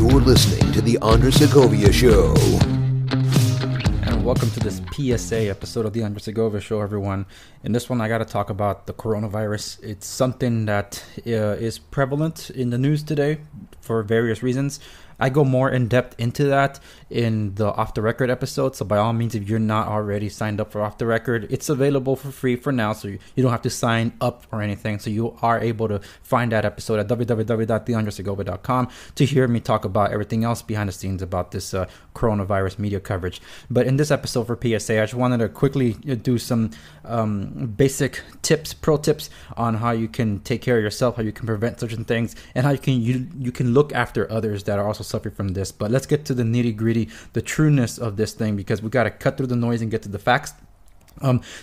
You're listening to The Andres Segovia Show. And welcome to this PSA episode of The Andres Segovia Show, everyone. In this one, I got to talk about the coronavirus. It's something that is prevalent in the news today for various reasons. I go more in depth into that in the Off the Record episode. So by all means, if you're not already signed up for Off the Record, it's available for free for now. So you don't have to sign up or anything. So you are able to find that episode at www.theandresegovia.com to hear me talk about everything else behind the scenes about this coronavirus media coverage. But in this episode for PSA, I just wanted to quickly do some basic tips, pro tips on how you can take care of yourself, how you can prevent certain things, and how you can look after others that are also suffering from this. But let's get to the nitty gritty, the trueness of this thing, because we got to cut through the noise and get to the facts.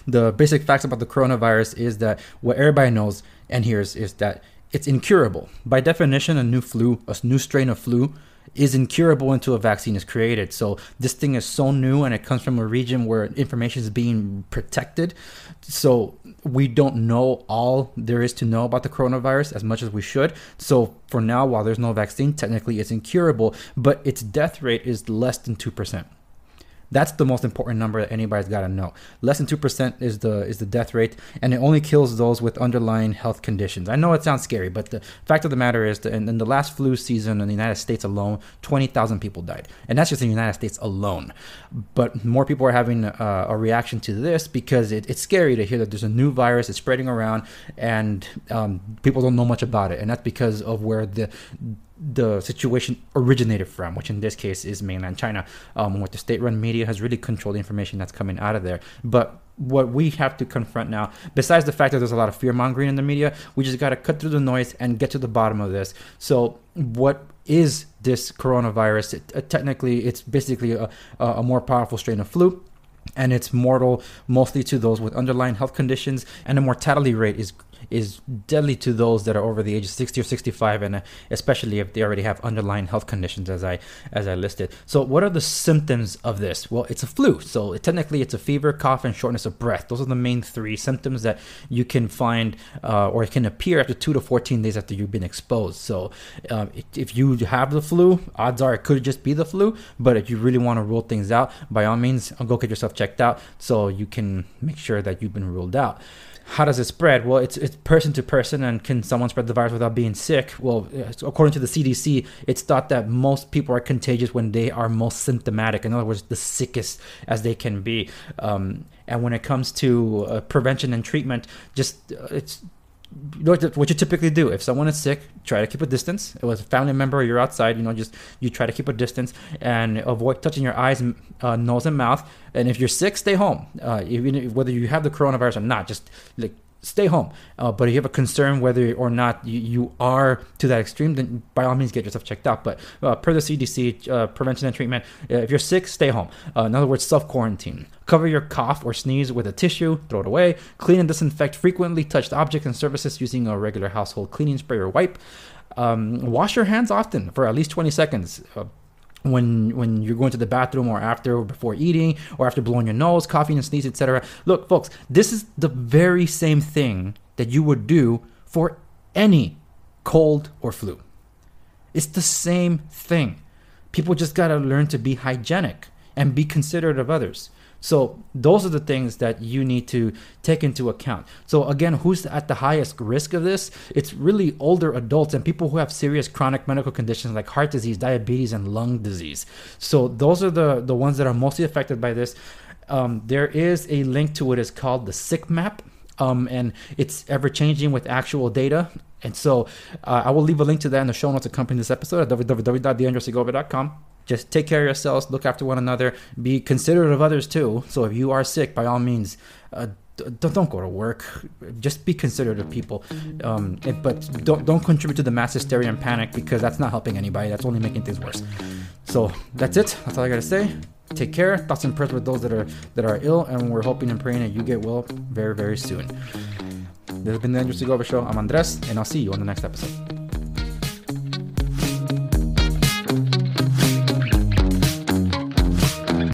The basic facts about the coronavirus is that what everybody knows and hears is that it's incurable. By definition, a new strain of flu is incurable until a vaccine is created. So this thing is so new, and it comes from a region where information is being protected. So we don't know all there is to know about the coronavirus as much as we should. So for now, while there's no vaccine, technically it's incurable, but its death rate is less than 2%. That's the most important number that anybody's got to know. Less than 2% is the death rate, and it only kills those with underlying health conditions. I know it sounds scary, but the fact of the matter is that in the last flu season in the United States alone, 20,000 people died. And that's just in the United States alone. But more people are having a reaction to this because it's scary to hear that there's a new virus, it's spreading around, and people don't know much about it. And that's because of where the situation originated from, which in this case is mainland China, where the state-run media has really controlled the information that's coming out of there. But what we have to confront now, besides the fact that there's a lot of fear-mongering in the media, we just got to cut through the noise and get to the bottom of this. So what is this coronavirus? Technically, it's basically a more powerful strain of flu, and it's mortal mostly to those with underlying health conditions, and the mortality rate is deadly to those that are over the age of 60 or 65, and especially if they already have underlying health conditions, as I listed. So what are the symptoms of this? Well, it's a flu. So technically it's a fever, cough, and shortness of breath. Those are the main three symptoms that you can find or it can appear after 2 to 14 days after you've been exposed. So if you have the flu, odds are it could just be the flu. But if you really want to rule things out, by all means, go get yourself checked out so you can make sure that you've been ruled out. How does it spread? Well, it's person to person, and can someone spread the virus without being sick? Well, according to the CDC, it's thought that most people are contagious when they are most symptomatic. In other words, the sickest as they can be. And when it comes to prevention and treatment, it's what you typically do. If someone is sick, try to keep a distance. It was a family member or you're outside, you try to keep a distance and avoid touching your eyes, nose, and mouth. And if you're sick, stay home. Even whether you have the coronavirus or not, just stay home. But if you have a concern whether or not you are to that extreme, then by all means get yourself checked out. But per the CDC, prevention and treatment, if you're sick, stay home. In other words, self-quarantine. Cover your cough or sneeze with a tissue, throw it away. Clean and disinfect frequently touched objects and surfaces using a regular household cleaning spray or wipe. Wash your hands often for at least 20 seconds. When you're going to the bathroom or after or before eating or after blowing your nose, coughing and sneezing, etc. Look, folks, this is the very same thing that you would do for any cold or flu. It's the same thing. People just got to learn to be hygienic and be considerate of others. So those are the things that you need to take into account. So again, who's at the highest risk of this? It's really older adults and people who have serious chronic medical conditions like heart disease, diabetes, and lung disease. So those are the ones that are mostly affected by this. There is a link to it. It's called the Sick Map. And it's ever changing with actual data. And so I will leave a link to that in the show notes accompanying this episode at www.theandresegovia.com. Just take care of yourselves, look after one another, be considerate of others too. So if you are sick, by all means, don't go to work. Just be considerate of people. But don't contribute to the mass hysteria and panic, because that's not helping anybody. That's only making things worse. So that's it. That's all I got to say. Take care. Thoughts and prayers with those that are ill, and we're hoping and praying that you get well very, very soon. This has been the Andres Segovia Show. I'm Andres, and I'll see you on the next episode.